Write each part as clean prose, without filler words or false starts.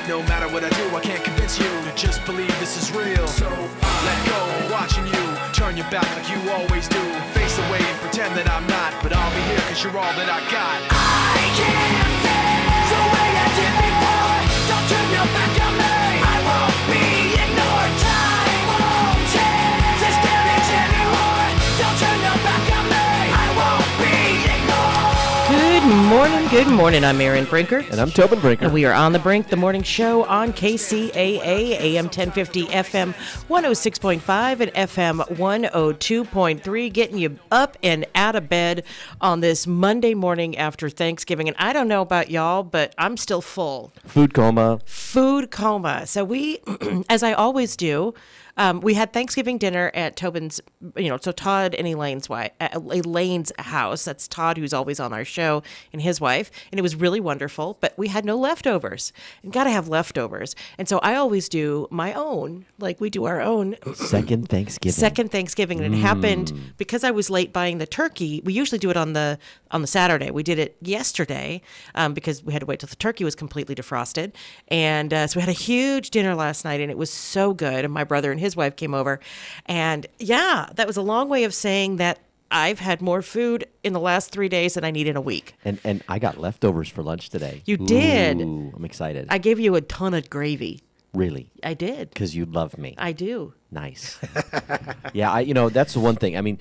No matter what I do, I can't convince you to just believe this is real. So let go of watching you turn your back like you always do. Face away and pretend that I'm not, but I'll be here cause you're all that I got. I can't feel the way I did before. Don't turn your back on me. I won't be ignored. Time won't change this damage anymore. Don't turn your back on me. I won't be ignored. Good morning. I'm Aaron Brinker. And I'm Tobin Brinker. And we are on the Brink, the morning show on KCAA, AM 1050, FM 106.5, and FM 102.3, getting you up and out of bed on this Monday morning after Thanksgiving. And I don't know about y'all, but I'm still full. Food coma. So we, as I always do, we had Thanksgiving dinner at Tobin's, so Todd and Elaine's house. That's Todd, who's always on our show, and his wife. And it was really wonderful, but we had no leftovers. And got to have leftovers. And so I always do my own, like we do our own. Second Thanksgiving. And it happened because I was late buying the turkey. We usually do it on the Saturday. We did it yesterday because we had to wait till the turkey was completely defrosted. And so we had a huge dinner last night, and it was so good. And my brother and his wife came over, and that was a long way of saying that I've had more food in the last 3 days than I need in a week. And I got leftovers for lunch today. You did? Ooh, I'm excited. I gave you a ton of gravy. Really? I did. Because you love me. I do. Nice. Yeah, that's the one thing. I mean,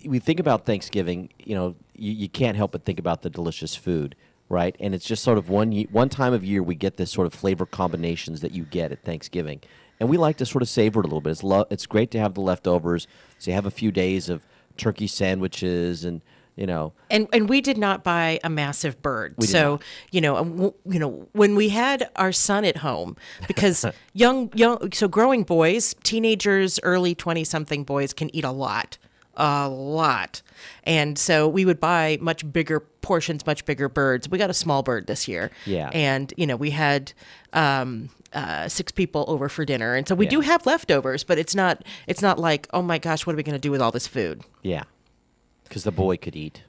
we think about Thanksgiving, you can't help but think about the delicious food, right? And it's just sort of one time of year we get this sort of flavor combinations that you get at Thanksgiving. And we like to sort of savor it a little bit. It's great to have the leftovers. So you have a few days of turkey sandwiches and, And we did not buy a massive bird. So when we had our son at home, because so growing boys, teenagers, early 20-something boys can eat a lot. And so we would buy much bigger portions, much bigger birds. We got a small bird this year. Yeah. And, we had 6 people over for dinner. And so we do have leftovers, but it's not like, oh my gosh, what are we going to do with all this food? Yeah. Because the boy could eat.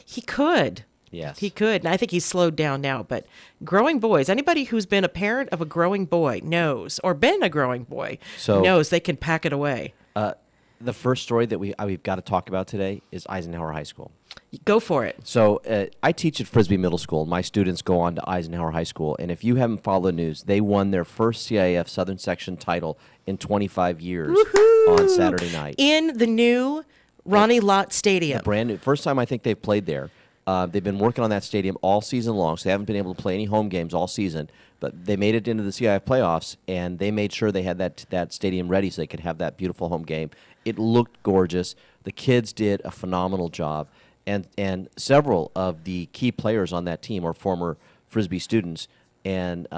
He could. Yes. He could. And I think he's slowed down now. But growing boys, anybody who's been a parent of a growing boy knows, or been a growing boy, knows they can pack it away. The first story that we've got to talk about today is Eisenhower High School. Go for it. So I teach at Frisbee Middle School. My students go on to Eisenhower High School. And if you haven't followed the news, they won their first CIF Southern Section title in 25 years on Saturday night. In the new Ronnie Lott Stadium. The brand new. First time I think they've played there. They've been working on that stadium all season long, so they haven't been able to play any home games all season. But they made it into the CIF playoffs, and they made sure they had that stadium ready so they could have that beautiful home game. It looked gorgeous. The kids did a phenomenal job, and several of the key players on that team are former Frisbee students, and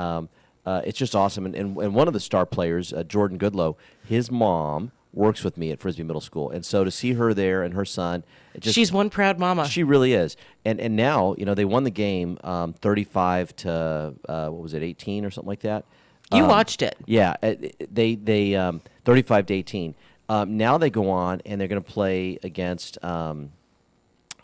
it's just awesome. And one of the star players, Jordan Goodlow, his mom works with me at Frisbee Middle School, and so to see her there and her son, she's one proud mama. She really is. And now they won the game 35 to 18 or something like that. You watched it. Yeah, they 35 to 18. Now they go on and they're going to play against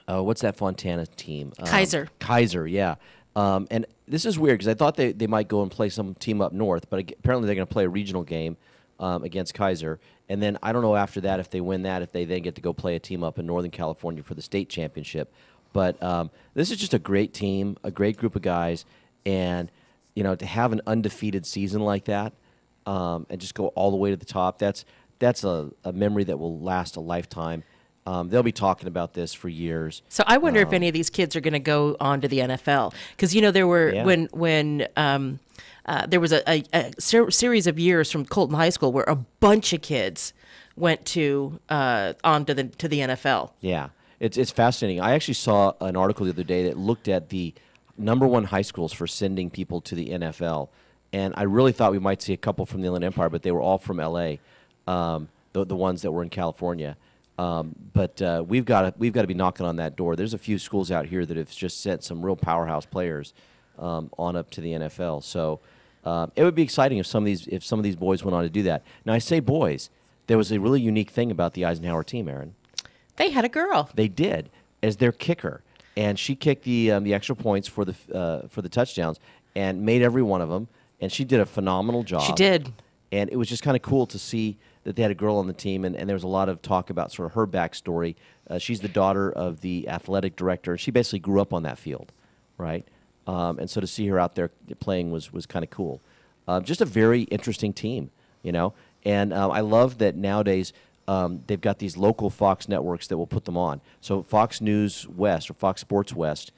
what's that Fontana team? Kaiser, yeah. And this is weird because I thought they might go and play some team up north, but apparently they're going to play a regional game against Kaiser. And then I don't know after that if they win that, if they then get to go play a team up in Northern California for the state championship. But this is just a great team, a great group of guys, and to have an undefeated season like that and just go all the way to the top, that's a memory that will last a lifetime. They'll be talking about this for years. So I wonder if any of these kids are going to go on to the NFL, because there were when there was a series of years from Colton High School where a bunch of kids went on to the NFL. Yeah, it's fascinating. I actually saw an article the other day that looked at the #1 high schools for sending people to the NFL, and I really thought we might see a couple from the Inland Empire, but they were all from L.A. The ones that were in California. But we've got to be knocking on that door. There's a few schools out here that have just sent some real powerhouse players on up to the NFL. So it would be exciting if some of these boys went on to do that. Now I say boys. There was a really unique thing about the Eisenhower team, Aaron. They had a girl. They did, as their kicker, and she kicked the extra points for the touchdowns and made every one of them. and she did a phenomenal job. She did. And it was just kind of cool to see that they had a girl on the team, and there was a lot of talk about sort of her backstory. She's the daughter of the athletic director. She basically grew up on that field, right? And so to see her out there playing was kind of cool. Just a very interesting team, you know. And I love that nowadays they've got these local Fox networks that will put them on. So Fox News West or Fox Sports West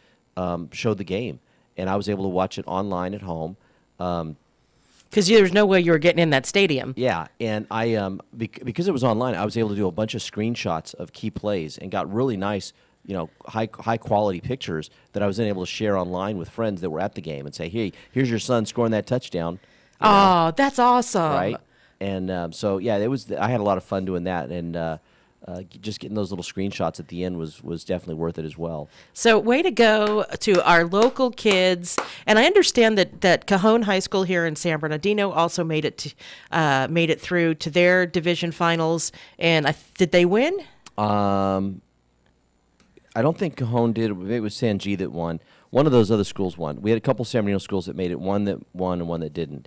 showed the game, and I was able to watch it online at home. Because there's no way you were getting in that stadium. Yeah, and I because it was online, I was able to do a bunch of screenshots of key plays and got really nice, you know, high quality pictures that I was then able to share online with friends that were at the game and say, "Hey, here's your son scoring that touchdown." Oh, that's awesome! Right, and so yeah, it was. I had a lot of fun doing that, and just getting those little screenshots at the end was definitely worth it as well. So way to go to our local kids. And I understand that Cajon High School here in San Bernardino also made it through to their division finals. And did they win? I don't think Cajon did. It was San G that won. One of those other schools won. We had a couple San Bernardino schools that made it, one that won and one that didn't.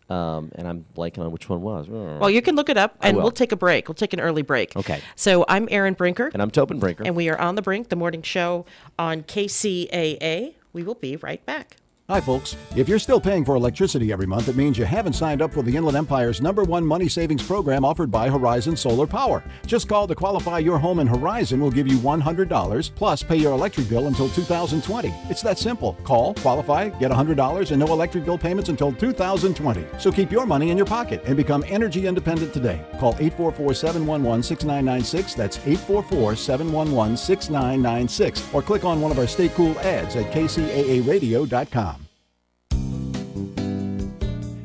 And I'm blanking on which one was. Well, you can look it up, and we'll take a break. We'll take an early break. Okay. So I'm Erin Brinker. And I'm Tobin Brinker. And we are on The Brink, the morning show on KCAA. We will be right back. Hi, folks. If you're still paying for electricity every month, it means you haven't signed up for the Inland Empire's #1 money savings program offered by Horizon Solar Power. Just call to qualify your home, and Horizon will give you $100 plus pay your electric bill until 2020. It's that simple. Call, qualify, get $100 and no electric bill payments until 2020. So keep your money in your pocket and become energy independent today. Call 844-711-6996. That's 844-711-6996. Or click on one of our Stay Cool ads at kcaaradio.com.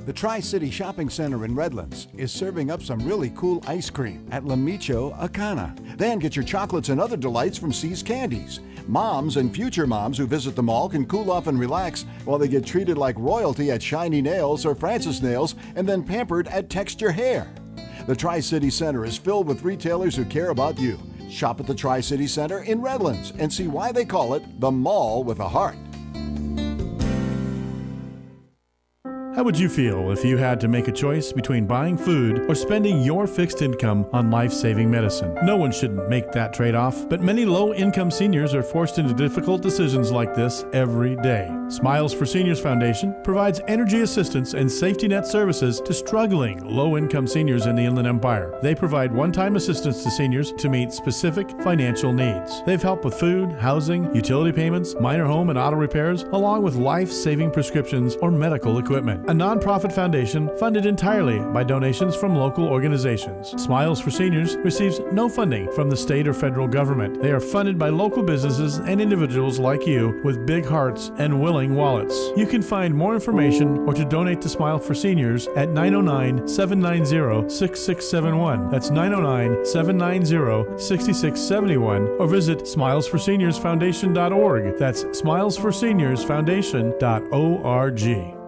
The Tri-City Shopping Center in Redlands is serving up some really cool ice cream at La Micho Acana. Then get your chocolates and other delights from C's Candies. Moms and future moms who visit the mall can cool off and relax while they get treated like royalty at Shiny Nails or Francis Nails and then pampered at Texture Hair. The Tri-City Center is filled with retailers who care about you. Shop at the Tri-City Center in Redlands and see why they call it the mall with a heart. How would you feel if you had to make a choice between buying food or spending your fixed income on life-saving medicine? No one should make that trade-off, but many low-income seniors are forced into difficult decisions like this every day. Smiles for Seniors Foundation provides energy assistance and safety net services to struggling low-income seniors in the Inland Empire. They provide one-time assistance to seniors to meet specific financial needs. They've helped with food, housing, utility payments, minor home and auto repairs, along with life-saving prescriptions or medical equipment. A nonprofit foundation funded entirely by donations from local organizations. Smiles for Seniors receives no funding from the state or federal government. They are funded by local businesses and individuals like you with big hearts and willing wallets. You can find more information or to donate to Smile for Seniors at 909-790-6671. That's 909-790-6671, or visit smilesforseniorsfoundation.org. That's smilesforseniorsfoundation.org.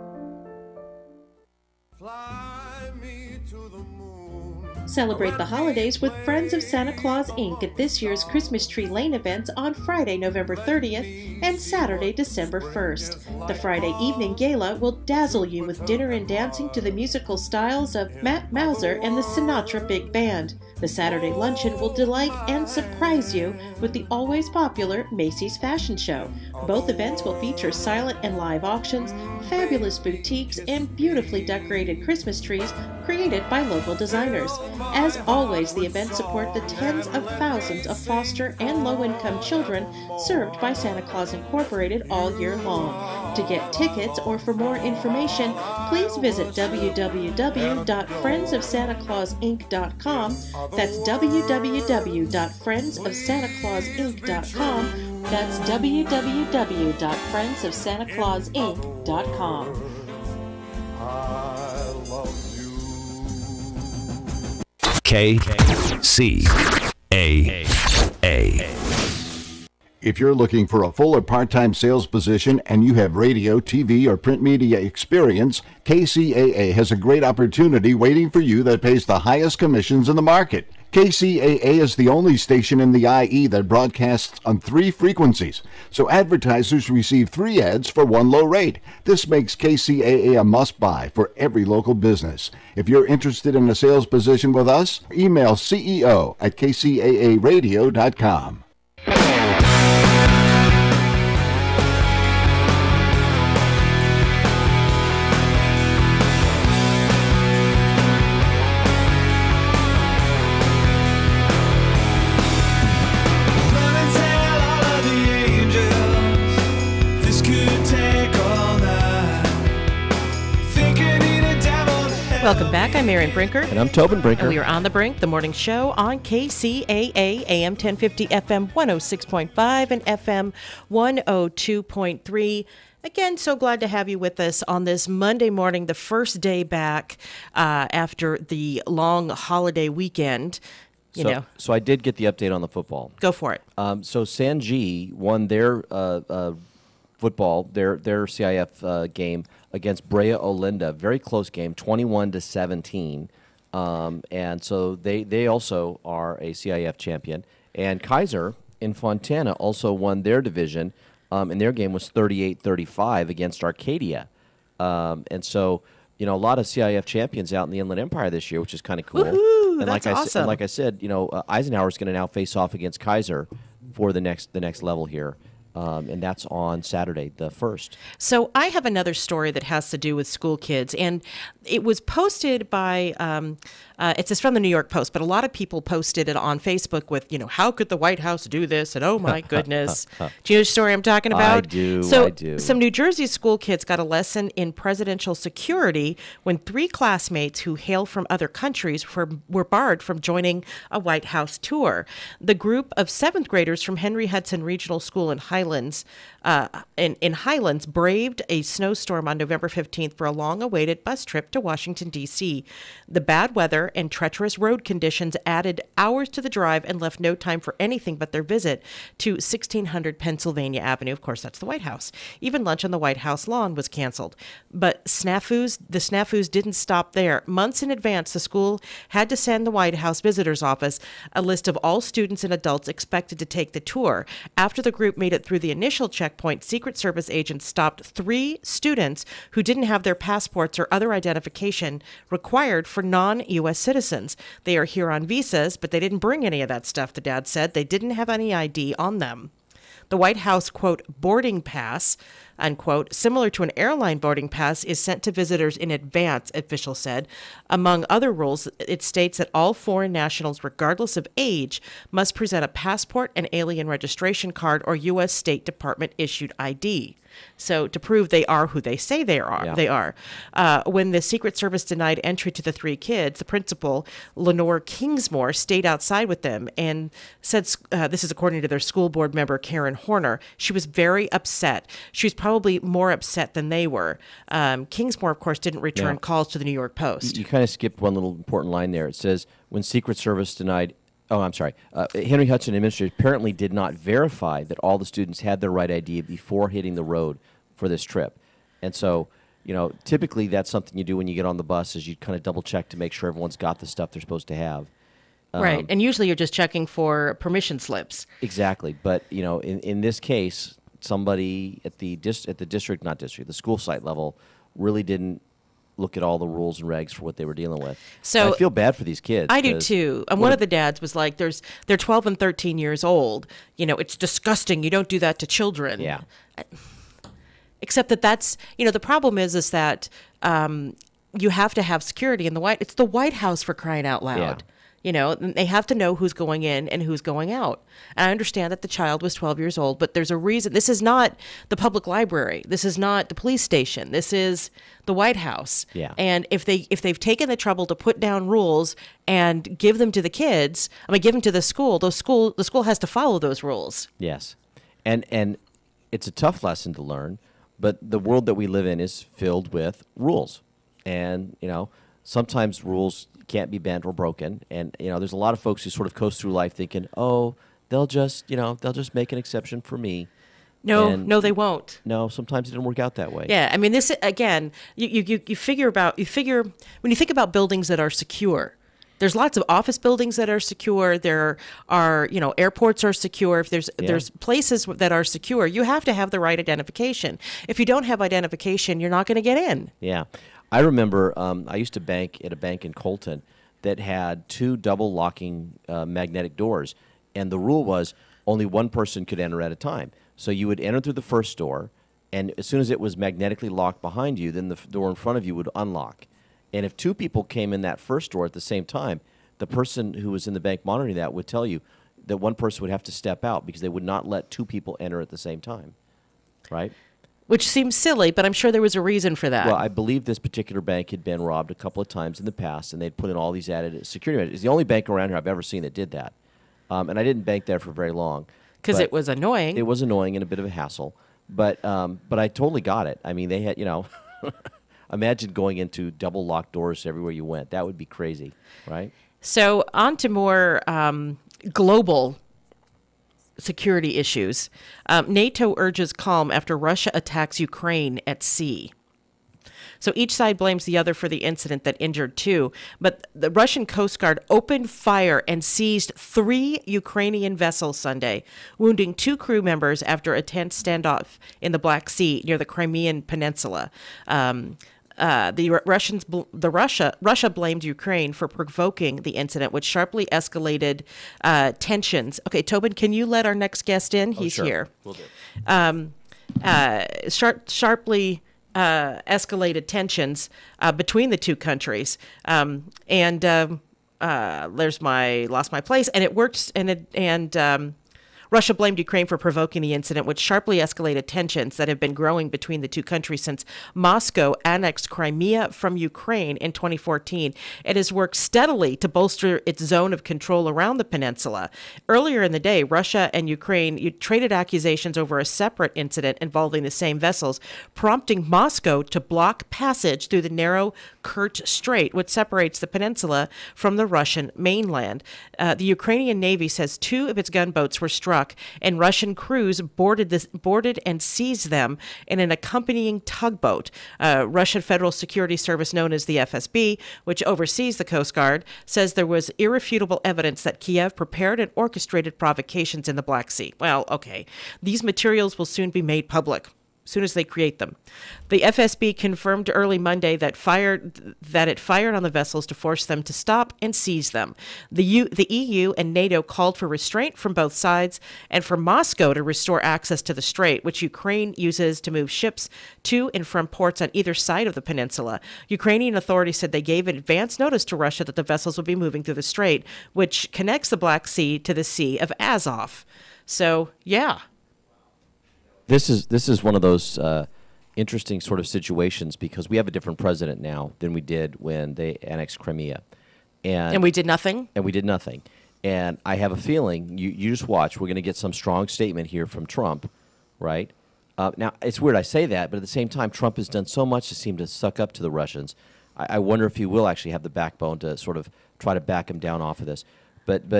Celebrate the holidays with Friends of Santa Claus Inc. at this year's Christmas Tree Lane events on Friday, November 30th and Saturday, December 1st. The Friday evening gala will dazzle you with dinner and dancing to the musical styles of Matt Mauser and the Sinatra Big Band. The Saturday luncheon will delight and surprise you with the always popular Macy's Fashion Show. Both events will feature silent and live auctions, fabulous boutiques, and beautifully decorated Christmas trees created by local designers. As always, the events support the tens of thousands of foster and low-income children served by Santa Claus Incorporated all year long. To get tickets or for more information, please visit www.friendsofsantaclausinc.com. That's www.friendsofsantaclausinc.com. That's www.friendsofsantaclausinc.com. KCAA. If you're looking for a full or part-time sales position and you have radio, TV, or print media experience, KCAA has a great opportunity waiting for you that pays the highest commissions in the market. KCAA is the only station in the IE that broadcasts on 3 frequencies, so advertisers receive 3 ads for 1 low rate. This makes KCAA a must-buy for every local business. If you're interested in a sales position with us, email CEO@kcaaradio.com. Welcome back. I'm Erin Brinker. And I'm Tobin Brinker. And we are on the Brink, the morning show on KCAA, AM 1050, FM 106.5, and FM 102.3. Again, so glad to have you with us on this Monday morning, the first day back after the long holiday weekend. So I did get the update on the football. Go for it. So Sanji won their football, their CIF game against Brea Olinda. Very close game, 21-17. And so they also are a CIF champion. And Kaiser in Fontana also won their division, and their game was 38-35 against Arcadia. And so, a lot of CIF champions out in the Inland Empire this year, which is kind of cool. Woohoo, and that's awesome. And like I said, Eisenhower's going to now face off against Kaiser for the next level here. And that's on Saturday, the 1st. So I have another story that has to do with school kids, and it was posted by, it's from the New York Post, but a lot of people posted it on Facebook with, how could the White House do this? And oh my goodness. Do you know the story I'm talking about? I do. Some New Jersey school kids got a lesson in presidential security when 3 classmates who hail from other countries were barred from joining a White House tour. The group of 7th graders from Henry Hudson Regional School in Highlands braved a snowstorm on November 15th for a long-awaited bus trip to Washington, D.C. The bad weather and treacherous road conditions added hours to the drive and left no time for anything but their visit to 1600 Pennsylvania Avenue. Of course, that's the White House. Even lunch on the White House lawn was canceled. But the snafus didn't stop there. Months in advance, the school had to send the White House Visitor's Office a list of all students and adults expected to take the tour. After the group made it through the initial checkpoint, Secret Service agents stopped 3 students who didn't have their passports or other identification required for non-U.S. citizens. They are here on visas, but they didn't bring any of that stuff, the dad said. They didn't have any ID on them. The White House, quote, boarding pass, unquote, similar to an airline boarding pass, is sent to visitors in advance, officials said. Among other rules, it states that all foreign nationals, regardless of age, must present a passport, an alien registration card, or U.S. State Department issued ID. So to prove they are who they say they are, yeah. they are. When the Secret Service denied entry to the 3 kids, the principal, Lenore Kingsmore, stayed outside with them and said, this is according to their school board member, Karen Horner, she was very upset. She was probably more upset than they were. Kingsmore, of course, didn't return calls to the New York Post. You kind of skipped one little important line there. It says, when Secret Service denied... Oh, I'm sorry. Henry Hudson administrators apparently did not verify that all the students had their right ID before hitting the road for this trip. And so, typically that's something you do when you get on the bus is you kind of double check to make sure everyone's got the stuff they're supposed to have. Right. And usually you're just checking for permission slips. Exactly. But, in this case, somebody at the school site level really didn't look at all the rules and regs for what they were dealing with. So I feel bad for these kids. I do too. And one of the dads was like, they're 12 and 13 years old. It's disgusting. You don't do that to children. Yeah. Except that's, the problem is that you have to have security in it's the White House, for crying out loud. Yeah. They have to know who's going in and who's going out. And I understand that the child was 12 years old, but there's a reason. This is not the public library. This is not the police station. This is the White House. Yeah. And if they've taken the trouble to put down rules and give them to the kids, give them to the school, the school has to follow those rules. Yes. And it's a tough lesson to learn, but the world that we live in is filled with rules. And, sometimes rules can't be bent or broken, and there's a lot of folks who sort of coast through life thinking, oh, they'll just make an exception for me. No, they won't. No, sometimes it didn't work out that way. Yeah, this again, you figure when you think about buildings that are secure, there's lots of office buildings that are secure. There are, airports are secure. If there's places that are secure, you have to have the right identification. If you don't have identification, you're not going to get in. Yeah. I remember I used to bank at a bank in Colton that had 2 double locking magnetic doors. And the rule was only one person could enter at a time. So you would enter through the first door, and as soon as it was magnetically locked behind you, then the door in front of you would unlock. And if 2 people came in that first door at the same time, the person who was in the bank monitoring that would tell you that one person would have to step out because they would not let 2 people enter at the same time, right? Which seems silly, but I'm sure there was a reason for that. Well, I believe this particular bank had been robbed a couple of times in the past, and they'd put in all these added security measures. It's the only bank around here I've ever seen that did that. And I didn't bank there for very long. Because it was annoying. It was annoying and a bit of a hassle. But I totally got it. I mean, they had, imagine going into double locked doors everywhere you went. That would be crazy, right? So on to more global security issues. NATO urges calm after Russia attacks Ukraine at sea. So each side blames the other for the incident that injured 2. But the Russian Coast Guard opened fire and seized 3 Ukrainian vessels Sunday, wounding 2 crew members after a tense standoff in the Black Sea near the Crimean Peninsula. Russia blamed Ukraine for provoking the incident, which sharply escalated tensions. Okay, Tobin, can you let our next guest in? He's sure. here. Will do. Sharply escalated tensions between the 2 countries, lost my place, and it worked, Russia blamed Ukraine for provoking the incident, which sharply escalated tensions that have been growing between the 2 countries since Moscow annexed Crimea from Ukraine in 2014. It has worked steadily to bolster its zone of control around the peninsula. Earlier in the day, Russia and Ukraine traded accusations over a separate incident involving the same vessels, prompting Moscow to block passage through the narrow Kerch Strait, which separates the peninsula from the Russian mainland. The Ukrainian Navy says 2 of its gunboats were struck, and Russian crews boarded and seized them in an accompanying tugboat. Russian Federal Security Service, known as the FSB, which oversees the Coast Guard, says there was irrefutable evidence that Kiev prepared and orchestrated provocations in the Black Sea. Well, okay. These materials will soon be made public. As soon as they create them. The FSB confirmed early Monday that it fired on the vessels to force them to stop and seize them. The EU and NATO called for restraint from both sides and for Moscow to restore access to the strait, which Ukraine uses to move ships to and from ports on either side of the peninsula. Ukrainian authorities said they gave advance notice to Russia that the vessels would be moving through the strait, which connects the Black Sea to the Sea of Azov. So, yeah. This is one of those interesting sort of situations because we have a different president now than we did when they annexed Crimea. And we did nothing? And we did nothing. And I have a feeling, you just watch, we're going to get some strong statement here from Trump, right? Now, it's weird I say that, but at the same time, Trump has done so much to seem to suck up to the Russians. I wonder if he will actually have the backbone to sort of try to back him down off of this. But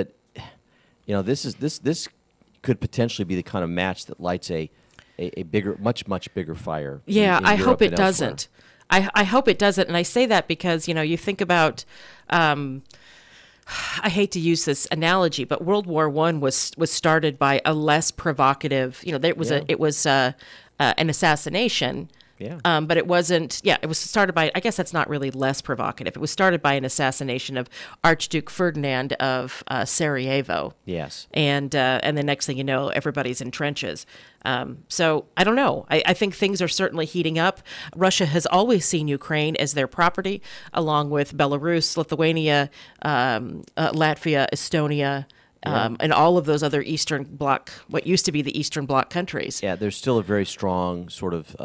this could potentially be the kind of match that lights a bigger, much bigger fire. Yeah, in I Europe hope it and elsewhere. doesn't. I hope it doesn't, and I say that because you think about. I hate to use this analogy, but World War I was started by a less provocative. It was an assassination. Yeah. But it wasn't. Yeah, it was started by. I guess that's not really less provocative. It was started by an assassination of Archduke Ferdinand of Sarajevo. Yes. And the next thing you know, everybody's in trenches. So I don't know. I think things are certainly heating up. Russia has always seen Ukraine as their property, along with Belarus, Lithuania, Latvia, Estonia. And all of those other Eastern Bloc, what used to be the Eastern Bloc countries. Yeah, there's still a very strong sort of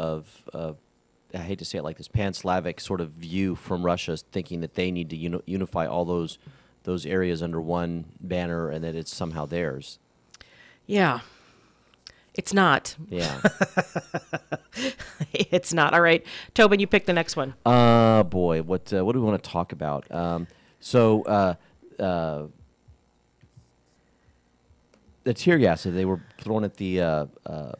I hate to say it like this, pan-Slavic sort of view from Russia, thinking that they need to unify all those areas under one banner and that it's somehow theirs. Yeah. It's not. Yeah. It's not. All right. Tobin, you pick the next one. Boy, what do we want to talk about? The tear gas that they were throwing at the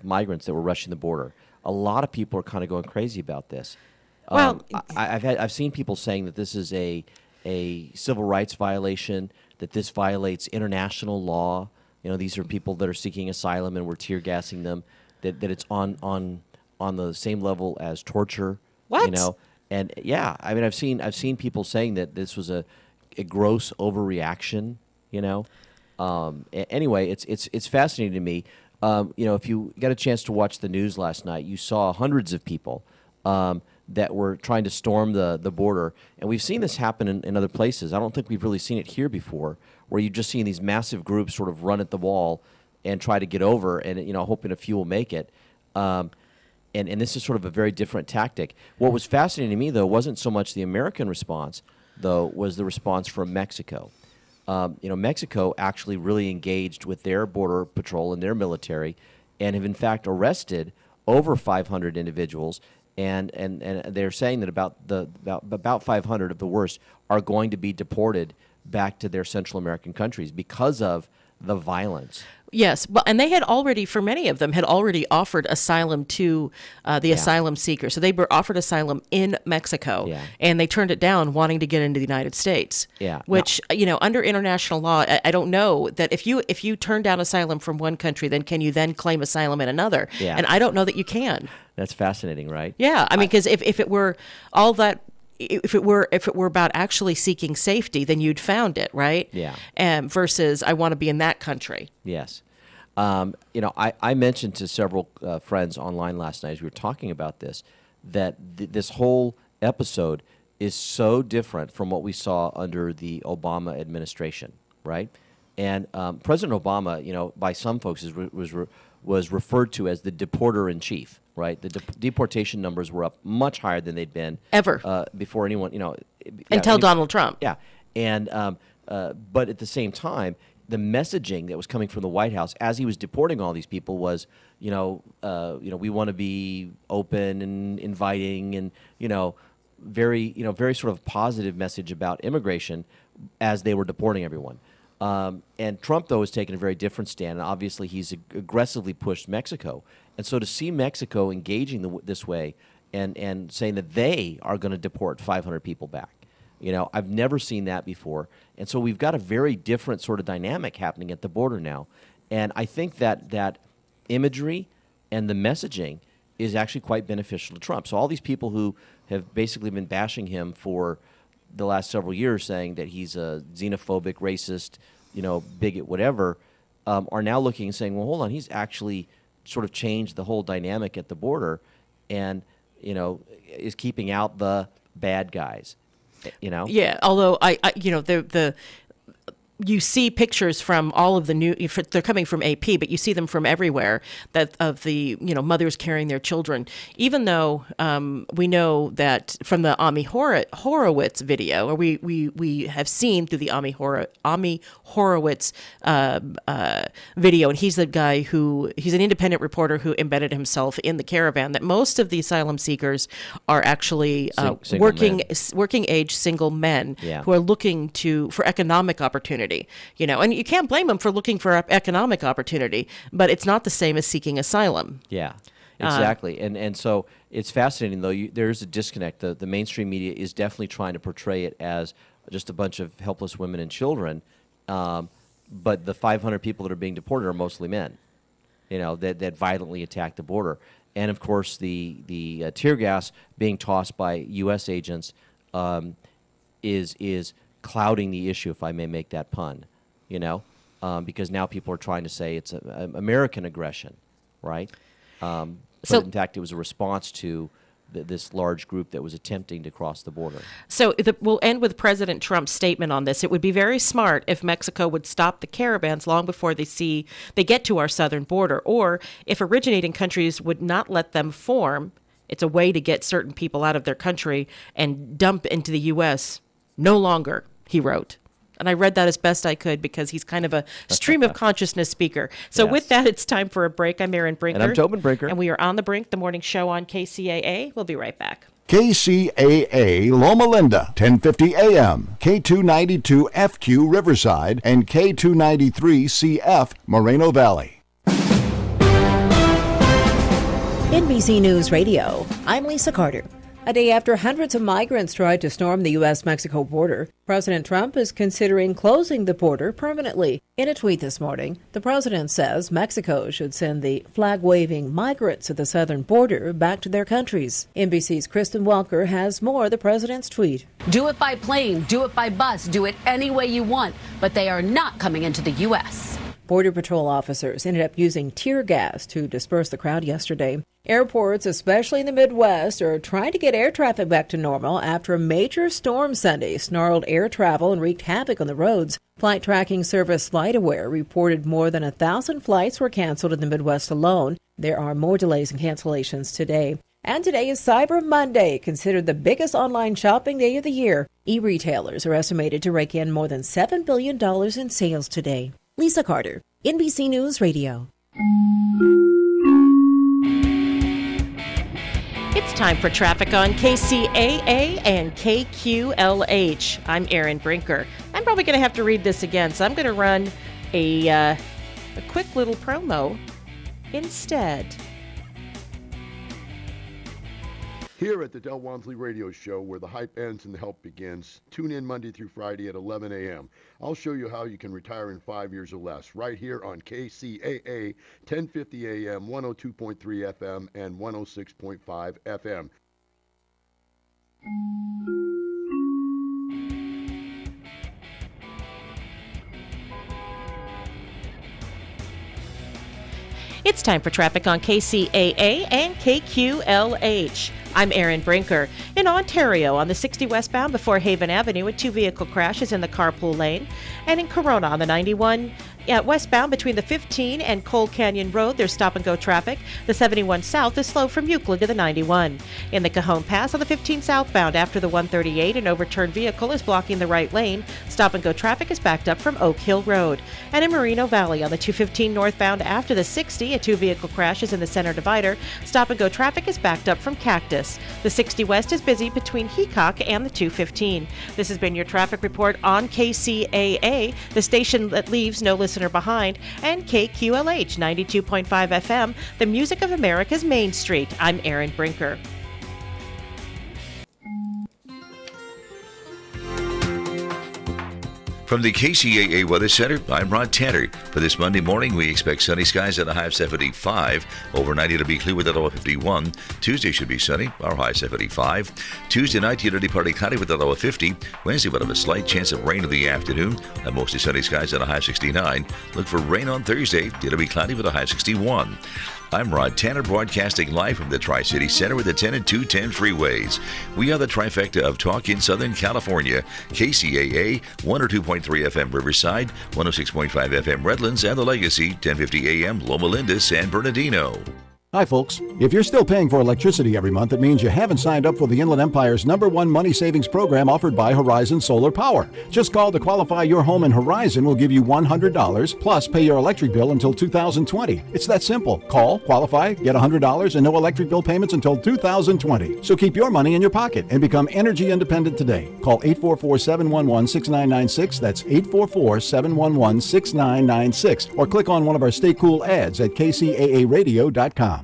migrants that were rushing the border. A lot of people are kind of going crazy about this. Well, I've seen people saying that this is a a civil rights violation, that this violates international law. These are people that are seeking asylum and we're tear gassing them. That it's on the same level as torture. What? And yeah, I mean, I've seen people saying that this was a gross overreaction. Anyway, it's fascinating to me. If you got a chance to watch the news last night, you saw hundreds of people that were trying to storm the border, and we've seen this happen in other places. I don't think we've really seen it here before, where you've just seen these massive groups sort of run at the wall and try to get over, and hoping a few will make it. And this is sort of a very different tactic. What was fascinating to me, though, wasn't so much the American response, though, was the response from Mexico. Mexico actually really engaged with their border patrol and their military, and have in fact arrested over 500 individuals. And they're saying that about 500 of the worst are going to be deported back to their Central American countries because of the violence. Yes, and they had already, for many of them, had already offered asylum to the asylum seekers. So they were offered asylum in Mexico, and they turned it down, wanting to get into the United States. Yeah. Which, under international law, I don't know that if you turn down asylum from one country, then can you then claim asylum in another? Yeah. And I don't know that you can. That's fascinating, right? Yeah, I mean, because if it were all that. If it were about actually seeking safety, then you'd found it, right? Yeah. Versus, I want to be in that country. Yes. I mentioned to several friends online last night as we were talking about this, that this whole episode is so different from what we saw under the Obama administration, right? And President Obama, by some folks, was referred to as the deporter in chief. Right, the deportation numbers were up much higher than they'd been ever before anyone. Until Donald Trump. Yeah, and but at the same time, the messaging that was coming from the White House as he was deporting all these people was, we want to be open and inviting, and very sort of positive message about immigration as they were deporting everyone. And Trump, though, has taken a very different stand, and obviously he's aggressively pushed Mexico. And so to see Mexico engaging this way and saying that they are going to deport 500 people back, I've never seen that before. And so we've got a very different sort of dynamic happening at the border now. And I think that imagery and the messaging is actually quite beneficial to Trump. So all these people who have basically been bashing him for the last several years, saying that he's a xenophobic, racist, bigot, whatever, are now looking and saying, well, hold on, he's actually sort of changed the whole dynamic at the border, and is keeping out the bad guys. Yeah. Although the you see pictures from all of the new, they're coming from AP, but you see them from everywhere, that of the, mothers carrying their children, even though we know that from the Ami Horowitz video, or we have seen through the Ami Horowitz video, and he's the guy he's an independent reporter who embedded himself in the caravan, that most of the asylum seekers are actually working age single men who are looking for economic opportunity. And you can't blame them for looking for economic opportunity, but it's not the same as seeking asylum. Yeah, exactly. And so it's fascinating, though. There's a disconnect. The mainstream media is definitely trying to portray it as just a bunch of helpless women and children, but the 500 people that are being deported are mostly men, that violently attack the border. And, of course, the tear gas being tossed by U.S. agents is clouding the issue, if I may make that pun, because now people are trying to say it's American aggression, right? But in fact, it was a response to this large group that was attempting to cross the border. So we'll end with President Trump's statement on this. It would be very smart if Mexico would stop the caravans long before they get to our southern border, or if originating countries would not let them form. It's a way to get certain people out of their country and dump into the U.S. No longer, he wrote. And I read that as best I could because he's kind of a stream of consciousness speaker. So with that, it's time for a break. I'm Erin Brinker. And I'm Tobin Brinker. And we are on The Brink, the morning show on KCAA. We'll be right back. KCAA Loma Linda, 1050 AM, K292 FQ Riverside, and K293 CF Moreno Valley. NBC News Radio, I'm Lisa Carter. A day after hundreds of migrants tried to storm the U.S.-Mexico border, President Trump is considering closing the border permanently. In a tweet this morning, the president says Mexico should send the flag-waving migrants at the southern border back to their countries. NBC's Kristen Welker has more of the president's tweet. Do it by plane, do it by bus, do it any way you want, but they are not coming into the U.S. Border Patrol officers ended up using tear gas to disperse the crowd yesterday. Airports, especially in the Midwest, are trying to get air traffic back to normal after a major storm Sunday snarled air travel and wreaked havoc on the roads. Flight tracking service FlightAware reported more than 1,000 flights were canceled in the Midwest alone. There are more delays and cancellations today. And today is Cyber Monday, considered the biggest online shopping day of the year. E-retailers are estimated to rake in more than $7 billion in sales today. Lisa Carter, NBC News Radio. It's time for traffic on KCAA and KQLH. I'm Erin Brinker. I'm probably going to have to read this again, so I'm going to run a quick little promo instead. Here at the Del Walmsley Radio Show, where the hype ends and the help begins, tune in Monday through Friday at 11 a.m. I'll show you how you can retire in 5 years or less, right here on KCAA, 1050 a.m., 102.3 FM, and 106.5 FM. It's time for traffic on KCAA and KQLH. I'm Erin Brinker. In Ontario, on the 60 westbound before Haven Avenue, a two-vehicle crash is in the carpool lane. And in Corona on the 91 westbound between the 15 and Cold Canyon Road, there's stop-and-go traffic. The 71 south is slow from Euclid to the 91. In the Cajon Pass on the 15 southbound after the 138, an overturned vehicle is blocking the right lane. Stop-and-go traffic is backed up from Oak Hill Road. And in Moreno Valley on the 215 northbound after the 60, a two-vehicle crash is in the center divider. Stop-and-go traffic is backed up from Cactus. The 60 west is busy between Heacock and the 215. This has been your traffic report on KCAA, the station that leaves no listener behind, and KQLH 92.5 FM, the music of America's Main Street. I'm Erin Brinker. From the KCAA Weather Center, I'm Rod Tanner. For this Monday morning, we expect sunny skies at a high of 75. Overnight, it'll be clear with a low of 51. Tuesday should be sunny, our high 75. Tuesday night, it'll be partly cloudy with a low of 50. Wednesday, we'll have a slight chance of rain in the afternoon. And mostly sunny skies at a high of 69. Look for rain on Thursday. It'll be cloudy with a high of 61. I'm Rod Tanner, broadcasting live from the Tri-City Center with the 10 and 210 freeways. We are the trifecta of talk in Southern California. KCAA, 102.3 FM Riverside, 106.5 FM Redlands, and the Legacy, 1050 AM Loma Linda, San Bernardino. Hi, folks. If you're still paying for electricity every month, it means you haven't signed up for the Inland Empire's #1 money savings program offered by Horizon Solar Power. Just call to qualify your home, and Horizon will give you $100 plus pay your electric bill until 2020. It's that simple. Call, qualify, get $100 and no electric bill payments until 2020. So keep your money in your pocket and become energy independent today. Call 844-711-6996. That's 844-711-6996. Or click on one of our Stay Cool ads at kcaaradio.com.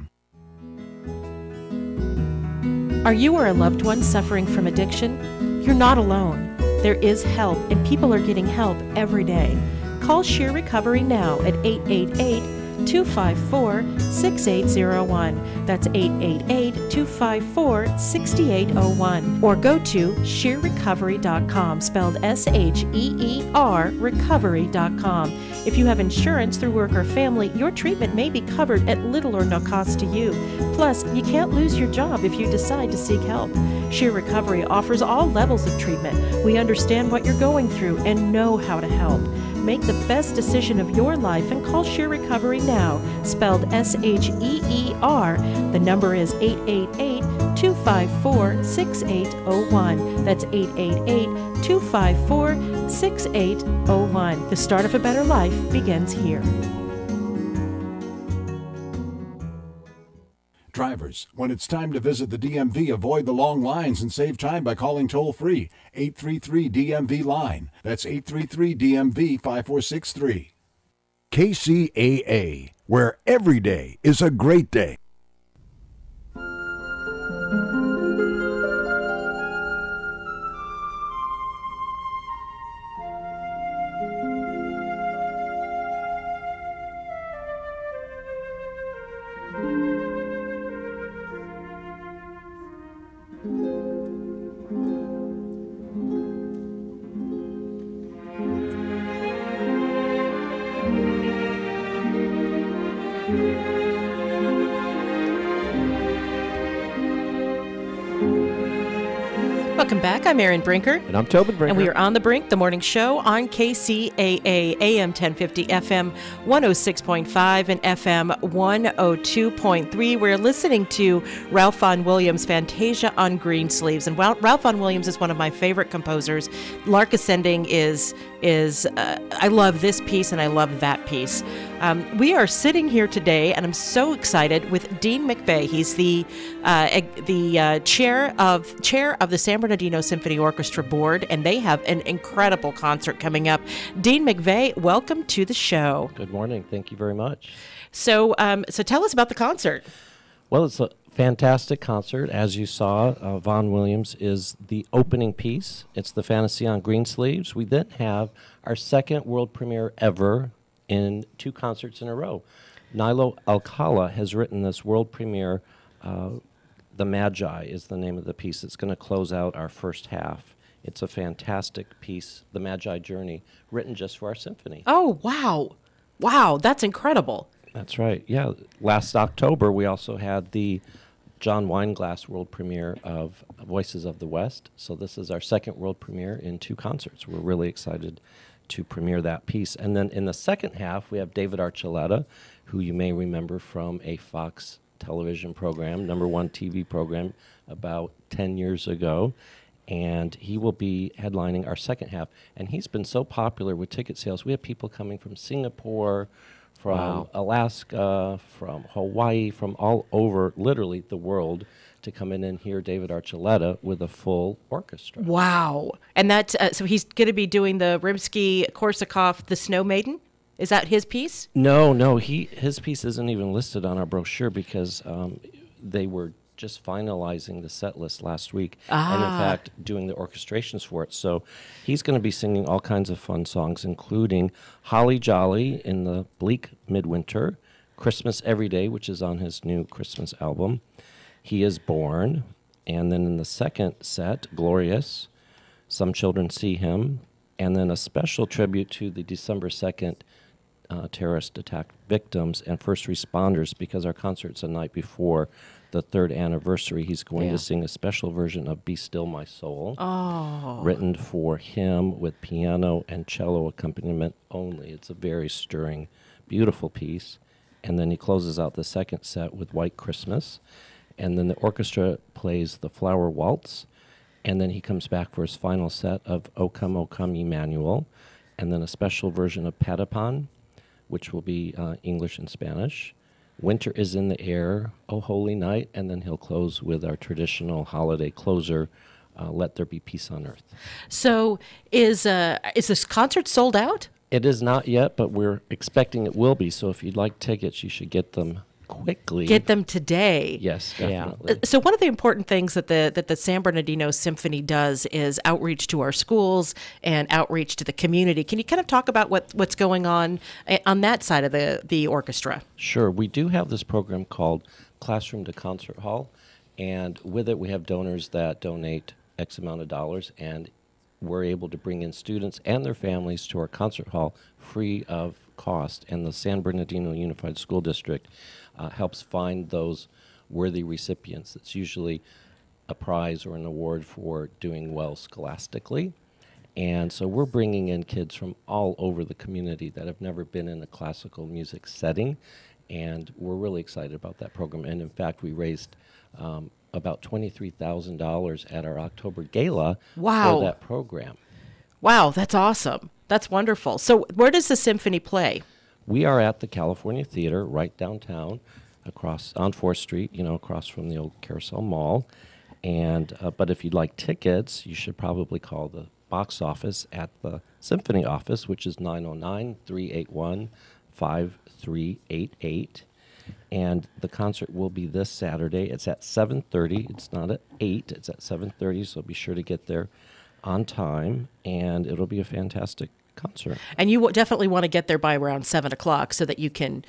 Are you or a loved one suffering from addiction? You're not alone. There is help, and people are getting help every day. Call Sheer Recovery now at 888-254-6801. That's 888-254-6801. Or go to sheerrecovery.com, spelled S-H-E-E-R, recovery.com. If you have insurance through work or family, your treatment may be covered at little or no cost to you. Plus, you can't lose your job if you decide to seek help. Sheer Recovery offers all levels of treatment. We understand what you're going through and know how to help. Make the best decision of your life and call Sheer Recovery now, spelled S-H-E-E-R. The number is 888-254-6801. That's 888-254-6801. The start of a better life begins here. Drivers, when it's time to visit the DMV, avoid the long lines and save time by calling toll-free 833-DMV-LINE. That's 833-DMV-5463. KCAA, where every day is a great day. Welcome back. I'm Erin Brinker. And I'm Tobin Brinker. And we are on the Brink, the morning show on KCAA AM 1050, FM 106.5, and FM 102.3. We're listening to Ralph Vaughan Williams' Fantasia on Greensleeves. And Ralph Vaughan Williams is one of my favorite composers. Lark Ascending is I love this piece and I love that piece. We are sitting here today, and I'm so excited, with Dean McVeigh. He's the chair of the San Bernardino Symphony Orchestra Board, and they have an incredible concert coming up. Dean McVeigh, welcome to the show. Good morning. Thank you very much. So tell us about the concert. Well, it's a fantastic concert. As you saw, Vaughan Williams is the opening piece. It's the Fantasy on Greensleeves. We then have our second world premiere ever in 2 concerts in a row. Nilo Alcala has written this world premiere. The Magi is the name of the piece. It's going to close out our first half. It's a fantastic piece, The Magi Journey, written just for our symphony. Oh, wow. Wow, that's incredible. That's right. Yeah. Last October, we also had the John Weinglass world premiere of Voices of the West. So this is our second world premiere in 2 concerts. We're really excited to premiere that piece. And then in the second half, we have David Archuleta, who you may remember from a Fox television program, #1 TV program, about 10 years ago. And he will be headlining our second half. And he's been so popular with ticket sales. We have people coming from Singapore, from Alaska, from Hawaii, from all over, literally, the world, to come in and hear David Archuleta with a full orchestra. Wow. And that's, so he's going to be doing the Rimsky-Korsakov, The Snow Maiden? Is that his piece? No, his piece isn't even listed on our brochure because they were just finalizing the set list last week, and in fact doing the orchestrations for it. So he's going to be singing all kinds of fun songs, including Holly Jolly in the Bleak Midwinter, Christmas Every Day, which is on his new Christmas album, He Is Born, and then in the second set, Glorious, Some Children See Him, and then a special tribute to the December 2nd terrorist attack victims and first responders, because our concert's the night before the 3rd anniversary. He's going to sing a special version of Be Still My Soul, written for him with piano and cello accompaniment only. It's a very stirring, beautiful piece. And then he closes out the second set with White Christmas. And then the orchestra plays the Flower Waltz. And then he comes back for his final set of O Come, Emmanuel. And then a special version of Patapon, which will be English and Spanish. Winter is in the Air, O Holy Night, and then he'll close with our traditional holiday closer, Let There Be Peace on Earth. So is this concert sold out? It is not yet, but we're expecting it will be. So if you'd like tickets, you should get them quickly. Get them today. Yes, definitely. So one of the important things that the San Bernardino Symphony does is outreach to our schools and outreach to the community. Can you kind of talk about what's going on that side of the orchestra? Sure. We do have this program called Classroom to Concert Hall, and with it we have donors that donate X amount of dollars, and we're able to bring in students and their families to our concert hall free of cost. And the San Bernardino Unified School District helps find those worthy recipients. It's usually a prize or an award for doing well scholastically. And so we're bringing in kids from all over the community that have never been in a classical music setting, and we're really excited about that program. And in fact, we raised about $23,000 at our October gala for that program. Wow, that's awesome. That's wonderful. So where does the symphony play? We are at the California Theater right downtown, across on 4th Street, across from the old Carousel Mall. And but if you'd like tickets, you should probably call the box office at the symphony office, which is 909-381-5388. And the concert will be this Saturday. It's at 7:30. It's not at 8. It's at 7:30, so be sure to get there on time, and it'll be a fantastic concert. And you definitely want to get there by around 7 o'clock so that you can,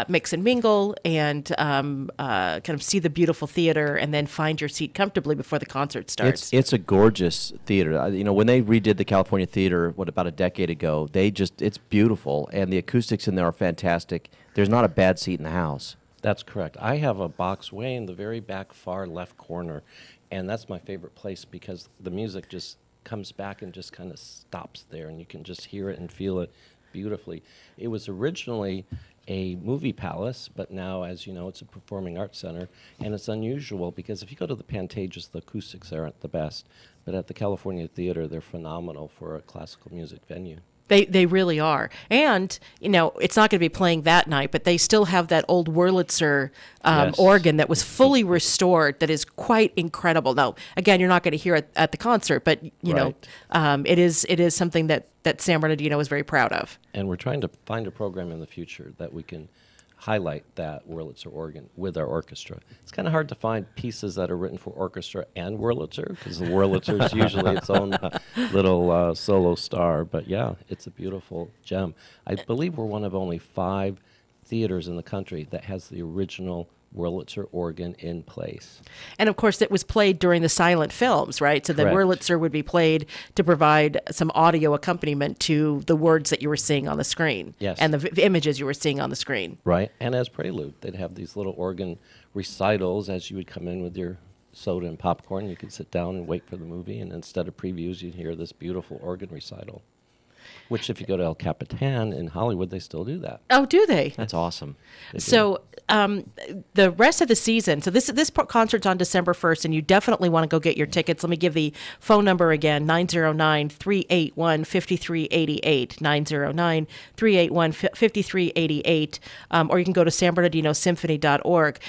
mix and mingle and kind of see the beautiful theater and then find your seat comfortably before the concert starts. It's a gorgeous theater. When they redid the California Theater, about a decade ago, it's beautiful, and the acoustics in there are fantastic. There's not a bad seat in the house. That's correct. I have a box way in the very back far left corner, And that's my favorite place because the music just comes back and just kind of stops there, and you can just hear it and feel it beautifully. It was originally a movie palace, but now, as you know, it's a performing arts center, and it's unusual because if you go to the Pantages, the acoustics aren't the best, but at the California Theater, they're phenomenal for a classical music venue. They really are. And, you know, it's not going to be playing that night, but they still have that old Wurlitzer Yes. organ that was fully restored that is quite incredible. Now, again, you're not going to hear it at the concert, but, you know, it is something that San Bernardino is very proud of. And we're trying to find a program in the future that we can highlight that Wurlitzer organ with our orchestra. It's kind of hard to find pieces that are written for orchestra and Wurlitzer, because the Wurlitzer is usually its own little solo star. But yeah, it's a beautiful gem. I believe we're one of only 5 theaters in the country that has the original Wurlitzer organ in place. And of course, it was played during the silent films, right? So the Correct. Wurlitzer would be played to provide some audio accompaniment to the words that you were seeing on the screen. Yes. And the images you were seeing on the screen. Right, and as prelude, they'd have these little organ recitals as you would come in with your soda and popcorn. You could sit down and wait for the movie, and instead of previews, you'd hear this beautiful organ recital. Which, if you go to El Capitan in Hollywood, they still do that. Oh, do they? That's awesome. So the rest of the season, so this concert's on December 1st, and you definitely want to go get your tickets. Let me give the phone number again, 909-381-5388, 909-381-5388, or you can go to sanbernardinosymphony.org.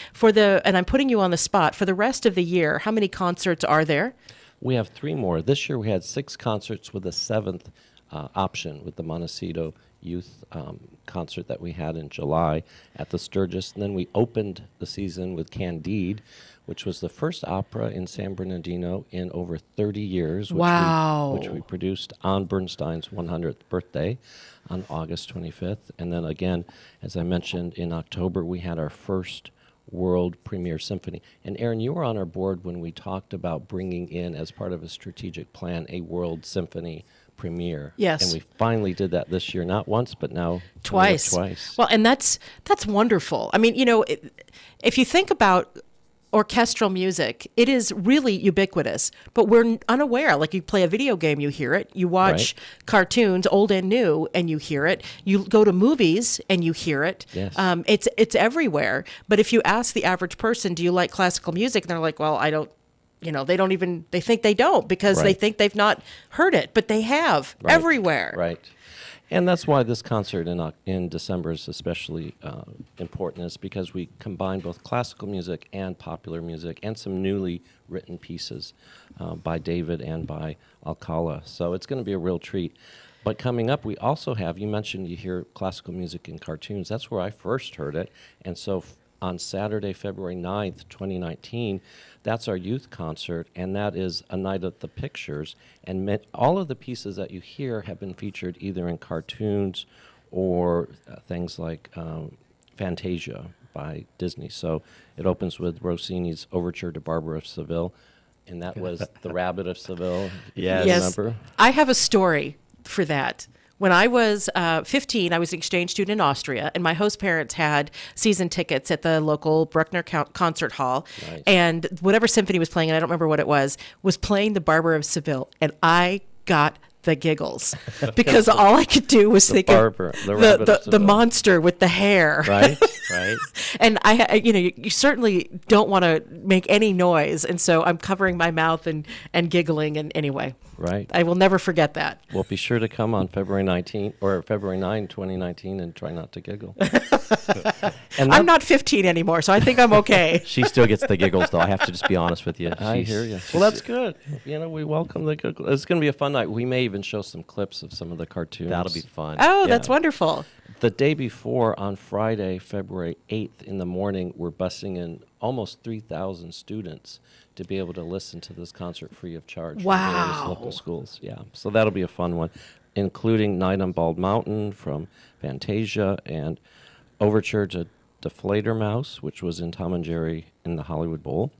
And I'm putting you on the spot, for the rest of the year, how many concerts are there? We have 3 more. This year we had 6 concerts with a 7th option with the Montecito Youth concert that we had in July at the Sturgis. And then we opened the season with Candide, which was the first opera in San Bernardino in over 30 years. Which we produced on Bernstein's 100th birthday on August 25th. And then again, as I mentioned, in October we had our first world premiere symphony. And Aaron, you were on our board when we talked about bringing in, as part of a strategic plan, a world symphony premiere. Yes. And we finally did that this year, not once, but now twice. Twice. Well, and that's wonderful. I mean, you know, if you think about orchestral music, it is really ubiquitous, but we're unaware. Like, you play a video game, you hear it. You watch cartoons, old and new, and you hear it. You go to movies and you hear it. Yes. It's everywhere. But if you ask the average person, do you like classical music? And they're like, well, I don't. You know, they think they don't, because they think they've not heard it, but they have everywhere. Right. And that's why this concert in December is especially important, is because we combine both classical music and popular music and some newly written pieces by David and by Alcala. So it's going to be a real treat. But coming up, we also have, you mentioned you hear classical music in cartoons. That's where I first heard it. And so on Saturday, February 9th, 2019, that's our youth concert, and that is A Night at the Pictures. And all of the pieces that you hear have been featured either in cartoons or things like Fantasia by Disney. So it opens with Rossini's Overture to Barbara of Seville, and that was The Rabbit of Seville. Yes. Remember? I have a story for that. When I was 15, I was an exchange student in Austria, and my host parents had season tickets at the local Bruckner Concert Hall. Nice. And whatever symphony was playing, and I don't remember what it was playing the Barber of Seville, and I got the giggles because all I could do was think of the monster with the hair. Right. And you certainly don't want to make any noise, and so I'm covering my mouth and giggling. And anyway, right, I will never forget that. Well, be sure to come on February 19th or February 9, 2019, and try not to giggle. And I'm not 15 anymore, so I think I'm okay. She still gets the giggles, though. I have to just be honest with you. I hear you. Well, that's good. You know, we welcome the giggles. It's going to be a fun night. We may even show some clips of some of the cartoons. That'll be fun. Oh, that's wonderful. The day before, on Friday, February 8th in the morning, we're busing in almost 3,000 students to be able to listen to this concert free of charge. Wow. From various local schools. Yeah, so that'll be a fun one, including Night on Bald Mountain from Fantasia and Overture to Deflator Mouse, which was in Tom and Jerry in the Hollywood Bowl.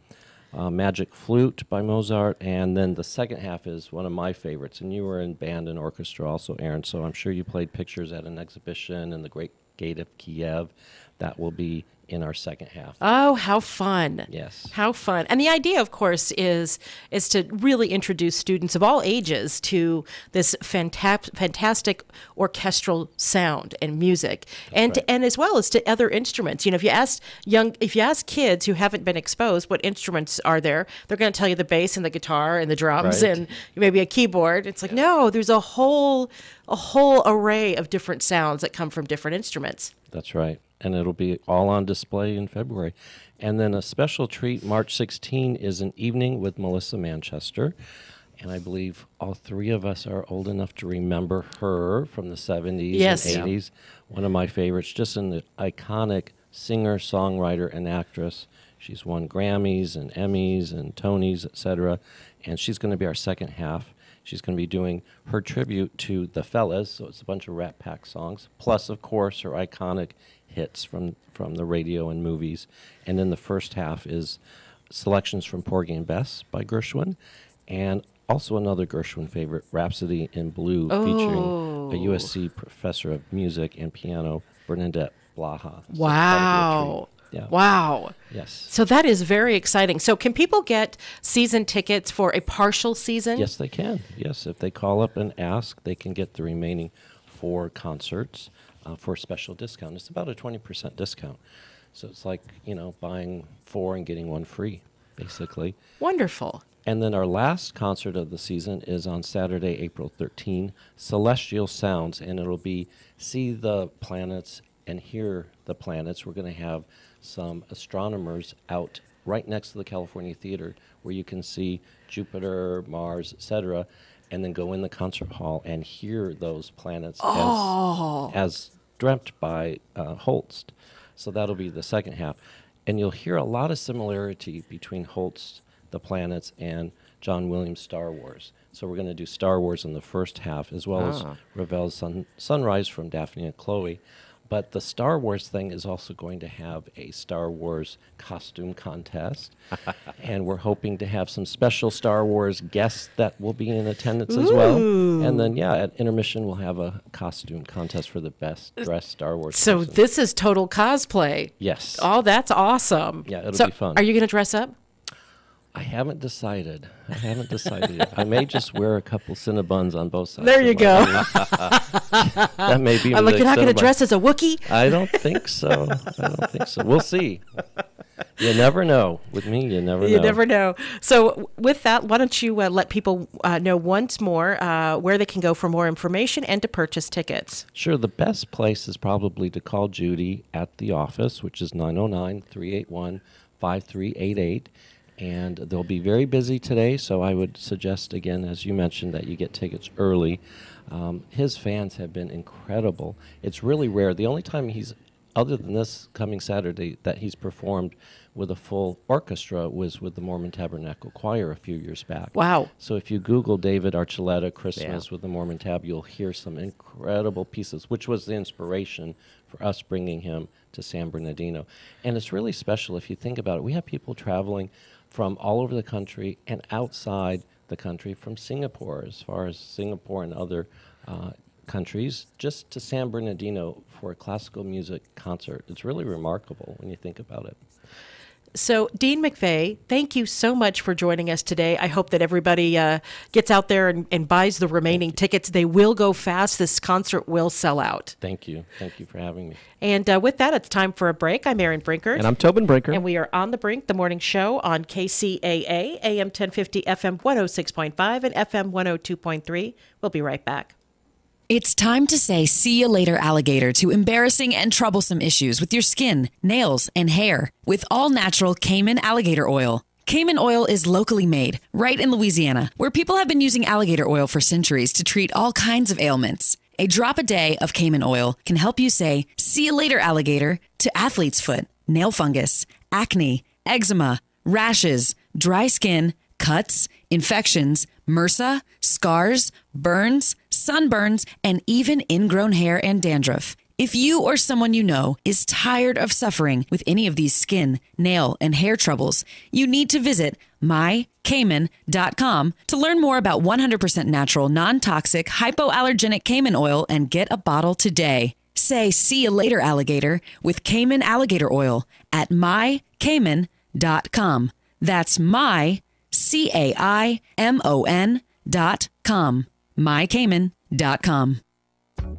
Magic Flute by Mozart, and then the second half is one of my favorites, and you were in band and orchestra also, Aaron, so I'm sure you played pictures at an exhibition in the Great Gate of Kiev. That will be in our second half. Oh, how fun. Yes. How fun. And the idea, of course, is to really introduce students of all ages to this fantastic orchestral sound and music, and as well as to other instruments. You know, if you ask kids who haven't been exposed what instruments are there, they're going to tell you the bass and the guitar and the drums and maybe a keyboard. It's like, no, there's a whole array of different sounds that come from different instruments. That's right. And it'll be all on display in February. And then a special treat, March 16 is an evening with Melissa Manchester. And I believe all three of us are old enough to remember her from the 70s and 80s. One of my favorites, just an iconic singer, songwriter, and actress. She's won Grammys and Emmys and Tonys, etc. And she's going to be our second half. She's going to be doing her tribute to the Fellas, so it's a bunch of Rat Pack songs, plus, of course, her iconic hits from the radio and movies. And then the first half is selections from Porgy and Bess by Gershwin, and also another Gershwin favorite, Rhapsody in Blue, featuring a USC professor of music and piano, Bernadette Blaha. So wow. Yeah. Wow. Yes. So that is very exciting. So can people get season tickets for a partial season? Yes, they can. Yes, if they call up and ask, they can get the remaining 4 concerts for a special discount. It's about a 20% discount. So it's like, buying 4 and getting 1 free, basically. Wonderful. And then our last concert of the season is on Saturday, April 13, Celestial Sounds, and it'll be See the Planets and Hear the Planets. We're going to have some astronomers out right next to the California Theater where you can see Jupiter, Mars, etc., and then go in the concert hall and hear those planets as dreamt by Holst. So that'll be the second half. And you'll hear a lot of similarity between Holst, the planets, and John Williams' Star Wars. So we're going to do Star Wars in the first half, as well as Ravel's Sunrise from Daphne and Chloe. But the Star Wars thing is also going to have a Star Wars costume contest. And we're hoping to have some special Star Wars guests that will be in attendance as well. And then, at intermission, we'll have a costume contest for the best dressed Star Wars So person. this is total cosplay. Yes. Oh, that's awesome. Yeah, it'll be fun. Are you going to dress up? I haven't decided. Yet. I may just wear a couple Cinnabons on both sides. There you go. That may be. I'm like, you're not going to dress as a Wookiee? I don't think so. We'll see. You never know. With me, you never know. You never know. So with that, why don't you let people know once more where they can go for more information and to purchase tickets? Sure. The best place is probably to call Judy at the office, which is 909-381-5388. And they'll be very busy today, so I would suggest, again, as you mentioned, that you get tickets early. His fans have been incredible. It's really rare. The only time other than this coming Saturday, that he's performed with a full orchestra was with the Mormon Tabernacle Choir a few years back. Wow. So if you Google David Archuleta Christmas with the Mormon Tab, you'll hear some incredible pieces, which was the inspiration for us bringing him to San Bernardino. And it's really special if you think about it. We have people traveling from all over the country and outside the country, from Singapore, as far as Singapore and other countries, just to San Bernardino for a classical music concert. It's really remarkable when you think about it. So, Dean McVeigh, thank you so much for joining us today. I hope that everybody gets out there and buys the remaining tickets. They will go fast. This concert will sell out. Thank you. Thank you for having me. And with that, it's time for a break. I'm Erin Brinkert. And I'm Tobin Brinker. And we are on the Brink, the morning show on KCAA, AM 1050, FM 106.5, and FM 102.3. We'll be right back. It's time to say see you later, alligator, to embarrassing and troublesome issues with your skin, nails, and hair with all-natural Cayman alligator oil. Cayman oil is locally made, right in Louisiana, where people have been using alligator oil for centuries to treat all kinds of ailments. A drop a day of Cayman oil can help you say see you later, alligator, to athlete's foot, nail fungus, acne, eczema, rashes, dry skin, cuts, infections, MRSA, scars, burns, sunburns, and even ingrown hair and dandruff. If you or someone you know is tired of suffering with any of these skin, nail, and hair troubles, you need to visit mycayman.com to learn more about 100% natural, non-toxic, hypoallergenic Cayman oil and get a bottle today. Say see you later, alligator, with Cayman alligator oil at mycayman.com. That's CAIMON.com. mycayman.com.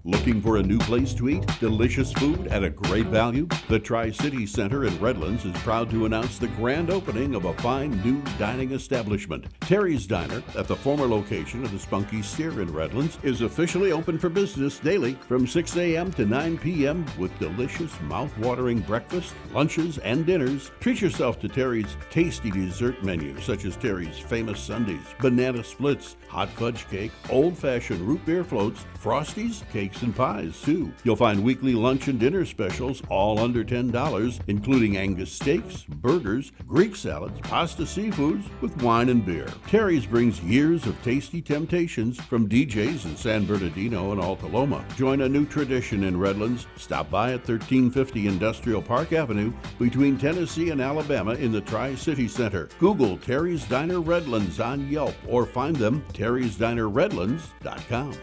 Looking for a new place to eat? Delicious food at a great value? The Tri-City Center in Redlands is proud to announce the grand opening of a fine new dining establishment. Terry's Diner, at the former location of the Spunky Steer in Redlands, is officially open for business daily from 6 a.m. to 9 p.m. with delicious, mouth-watering breakfast, lunches, and dinners. Treat yourself to Terry's tasty dessert menu, such as Terry's famous sundaes, banana splits, hot fudge cake, old-fashioned root beer floats, frosties, cakes, and pies, too. You'll find weekly lunch and dinner specials, all under $10, including Angus steaks, burgers, Greek salads, pasta seafoods, with wine and beer. Terry's brings years of tasty temptations from DJs in San Bernardino and Alta Loma. Join a new tradition in Redlands. Stop by at 1350 Industrial Park Avenue between Tennessee and Alabama in the Tri-City Center. Google Terry's Diner Redlands on Yelp or find them terrysdinerredlands.com.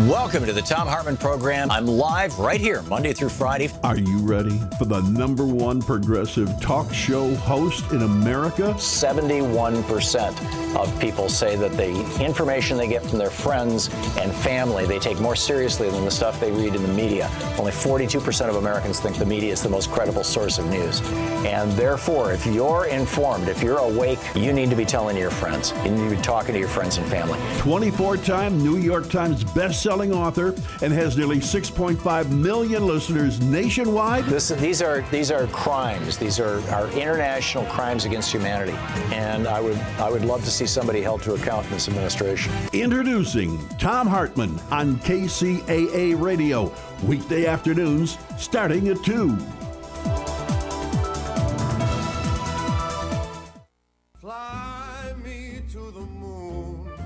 Welcome to the Tom Hartman Program. I'm live right here, Monday through Friday. Are you ready for the #1 progressive talk show host in America? 71% of people say that the information they get from their friends and family, they take more seriously than the stuff they read in the media. Only 42% of Americans think the media is the most credible source of news. And therefore, if you're informed, if you're awake, you need to be telling your friends. You need to be talking to your friends and family. 24-time New York Times bestselling author and has nearly 6.5 million listeners nationwide. These are crimes. These are international crimes against humanity, and I would love to see somebody held to account in this administration. Introducing Tom Hartman on KCAA Radio, weekday afternoons starting at 2.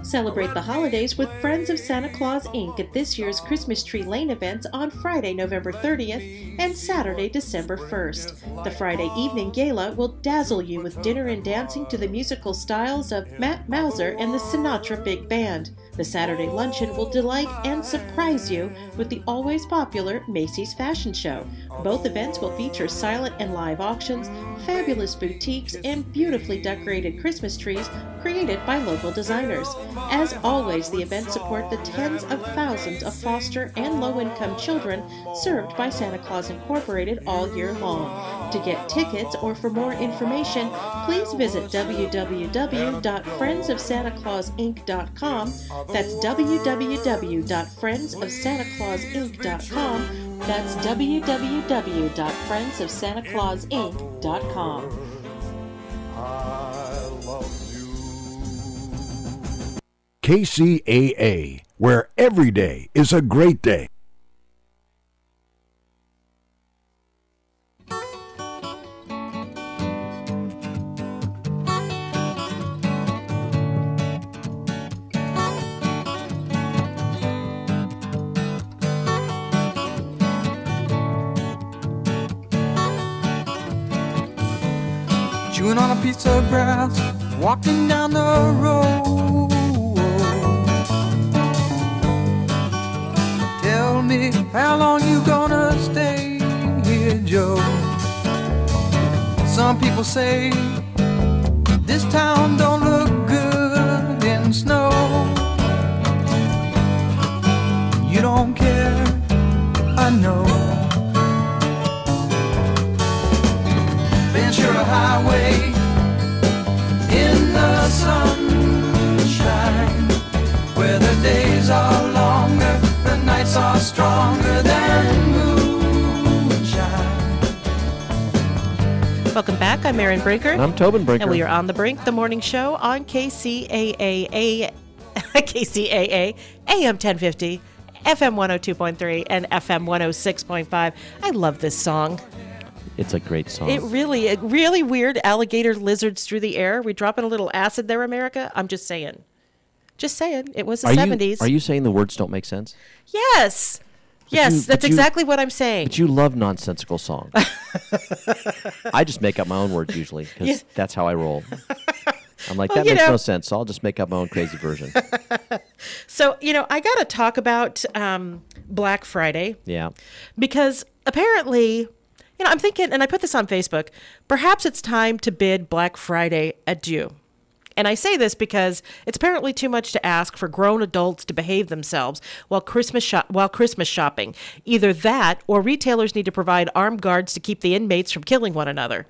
Celebrate the holidays with Friends of Santa Claus Inc. at this year's Christmas Tree Lane events on Friday, November 30th and Saturday, December 1st. The Friday evening gala will dazzle you with dinner and dancing to the musical styles of Matt Mauser and the Sinatra Big Band. The Saturday luncheon will delight and surprise you with the always popular Macy's Fashion Show. Both events will feature silent and live auctions, fabulous boutiques, and beautifully decorated Christmas trees created by local designers. As always, the events support the tens of thousands of foster and low-income children served by Santa Claus Incorporated all year long. To get tickets or for more information, please visit www.friendsofsantaclausinc.com. That's www.friendsofsantaclausinc.com. That's www.friendsofsantaclausinc.com. KCAA, where every day is a great day. Chewing on a piece of grass, walking down the road. Tell me, how long you gonna stay here, Joe? Some people say this town don't look good in snow. You don't care, I know. Ventura Highway in the sunshine, where the days are longer, the nights are stronger than moonshine. Welcome back. I'm Erin Brinker. And I'm Tobin Brinker. And we are on The Brink, the morning show on KCAA, KCAA, AM 1050, FM 102.3, and FM 106.5. I love this song. It's a great song. It really weird alligator lizards through the air. We dropping a little acid there, America? I'm just saying. Just saying. It was the 70s. Are you saying the words don't make sense? Yes. Yes, that's exactly what I'm saying. But you love nonsensical songs. I just make up my own words usually because that's how I roll. I'm like, that makes no sense, so I'll just make up my own crazy version. So, I got to talk about Black Friday. Yeah. Because apparently, I'm thinking, and I put this on Facebook, perhaps it's time to bid Black Friday adieu. And I say this because it's apparently too much to ask for grown adults to behave themselves while Christmas shopping. Either that, or retailers need to provide armed guards to keep the inmates from killing one another.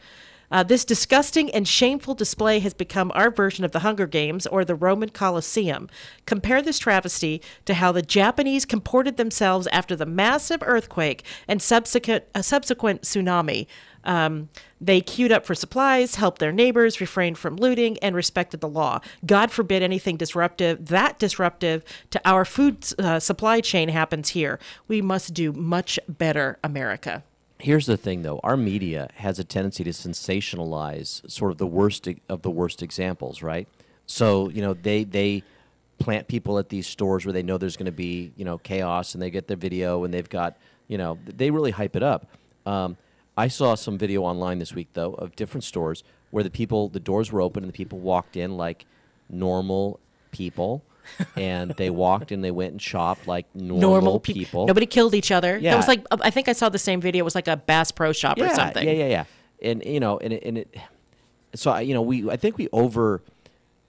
This disgusting and shameful display has become our version of the Hunger Games or the Roman Colosseum. Compare this travesty to how the Japanese comported themselves after the massive earthquake and subsequent tsunami. They queued up for supplies, helped their neighbors, refrained from looting, and respected the law. God forbid anything disruptive to our food supply chain happens here. We must do much better, America. Here's the thing, though. Our media has a tendency to sensationalize sort of the worst of the worst examples, right? So, they plant people at these stores where they know there's going to be, chaos, and they get their video, and they've got, they really hype it up. I saw some video online this week, though, of different stores where the doors were open and the people walked in like normal people. And they walked and they went and shopped like normal people. Nobody killed each other. Yeah. It was like, I think I saw the same video. It was like a Bass Pro Shop or something. Yeah. So I think we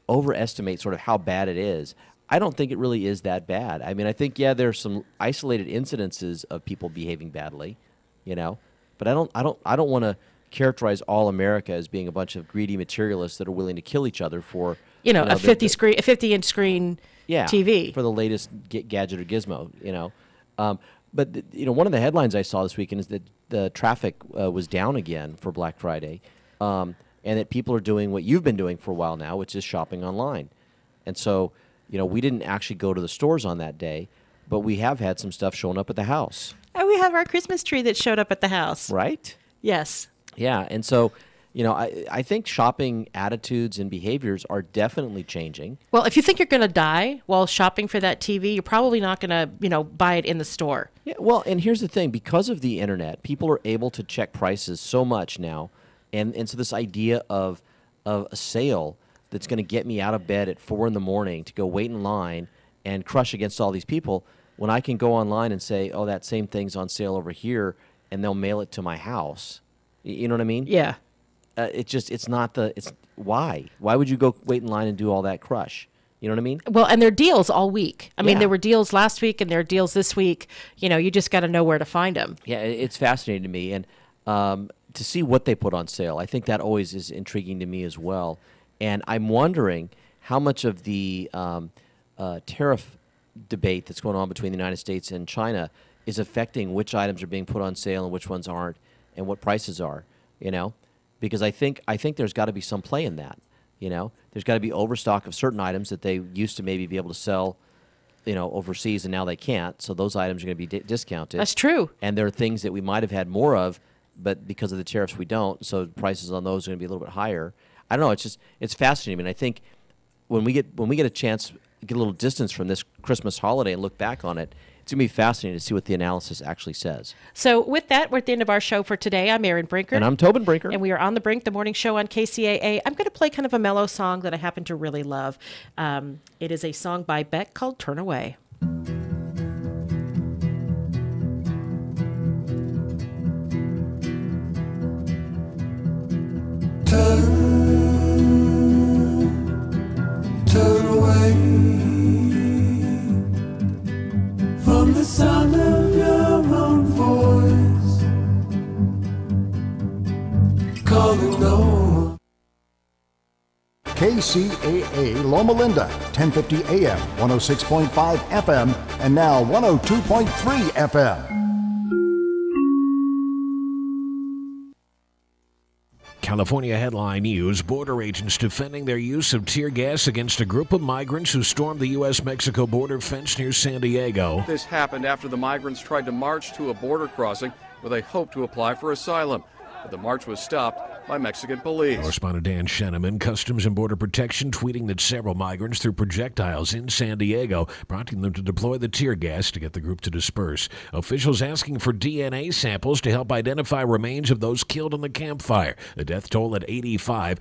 overestimate sort of how bad it is. I don't think it really is that bad. I mean, I think there's some isolated incidences of people behaving badly, but I don't want to characterize all America as being a bunch of greedy materialists that are willing to kill each other for a 50-inch screen TV for the latest gadget or gizmo. But one of the headlines I saw this weekend is that the traffic was down again for Black Friday, and that people are doing what you've been doing for a while now, which is shopping online. And so, we didn't actually go to the stores on that day, but we have had some stuff showing up at the house. And we have our Christmas tree that showed up at the house. Right? Yes. Yeah, and so, I think shopping attitudes and behaviors are definitely changing. Well, if you think you're going to die while shopping for that TV, you're probably not going to, buy it in the store. Yeah, well, and here's the thing. Because of the internet, people are able to check prices so much now. And so this idea of a sale that's going to get me out of bed at 4 a.m. to go wait in line and crush against all these people, when I can go online and say, oh, that same thing's on sale over here, and they'll mail it to my house. You know what I mean? Yeah. Why? Why would you go wait in line and do all that crush? You know what I mean? Well, and there are deals all week. I mean, there were deals last week and there are deals this week. You just got to know where to find them. Yeah, it's fascinating to me. And to see what they put on sale, I think that always is intriguing to me as well. And I'm wondering how much of the tariff debate that's going on between the United States and China is affecting which items are being put on sale and which ones aren't, and what prices are, because I think there's got to be some play in that, there's got to be overstock of certain items that they used to maybe be able to sell, overseas, and now they can't. So those items are going to be discounted. That's true. And there are things that we might have had more of, but because of the tariffs we don't. So prices on those are going to be a little bit higher. I don't know. It's fascinating. I mean, I think when we get a chance, get a little distance from this Christmas holiday and look back on it, it's going to be fascinating to see what the analysis actually says. So with that, we're at the end of our show for today. I'm Erin Brinker. And I'm Tobin Brinker. And we are on The Brink, the morning show on KCAA. I'm going to play kind of a mellow song that I happen to really love. It is a song by Beck called Turn Away. Turn away from the sound of your own voice calling no one. KCAA Loma Linda, 1050 AM, 106.5 FM, and now 102.3 FM. California headline news, border agents defending their use of tear gas against a group of migrants who stormed the U.S.-Mexico border fence near San Diego. This happened after the migrants tried to march to a border crossing where they hoped to apply for asylum. But the march was stopped by Mexican police. Correspondent Dan Sheneman, Customs and Border Protection, tweeting that several migrants threw projectiles in San Diego, prompting them to deploy the tear gas to get the group to disperse. Officials asking for DNA samples to help identify remains of those killed in the campfire. The death toll at 85.